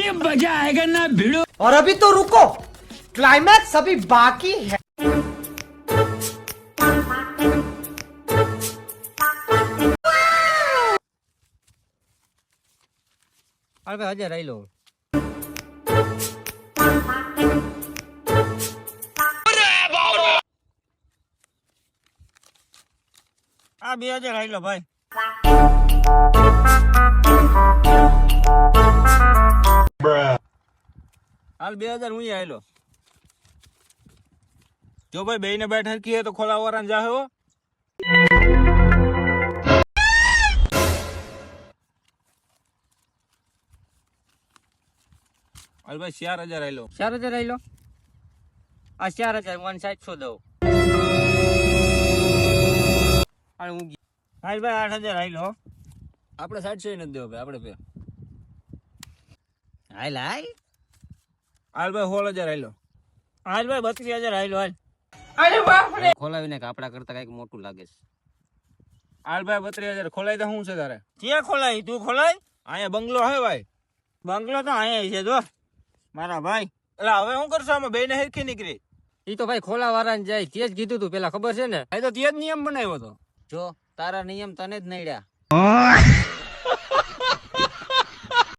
अभी मजा आएगा ना भिड़ो। और अभी तो रुको, क्लाइमैक्स अभी बाकी है। અરે ભાઈ હજાર રહી લો. આ 2000 રહી લો ભાઈ. હાલ 2000 હું આયલો. જો ભાઈ બેયને બેઠ હરકી હે તો ખોલાવારાને જાહે હો. હાલ ભાઈ 4000 આયલો. 4000 આયલો. આ 4000 1 700 દઉં. હાલ હું હાલ ભાઈ 8000 આયલો. આપણે 700 નથી દેવો ભાઈ આપણે પે. હાલ હાલ. હાલ ભાઈ 16000 આયલો. હાલ ભાઈ 32000 આયલો હાલ. અરે બાપ રે. ખોલાવીને કે આપડા કરતા કઈક મોટું લાગે છે. હાલ ભાઈ 32000 ખોલાઈ દે. શું છે તારે? ક્યાં ખોલાઈ? તું ખોલાઈ? અહીંયા બંગલો હે ભાઈ. બંગલો તો અહીંયા છે જો મારા ભાઈ. એટલે હવે શું કરશો આમાં બેને હેરખી નીકળી? ઈ તો ભાઈ ખોલા વાળાને જાય તે જ કીધું તું પેલા ખબર છે ને? એ તો તે જ નિયમ બનાવ્યો હતો. જો તારા નિયમ તને જ નડ્યા.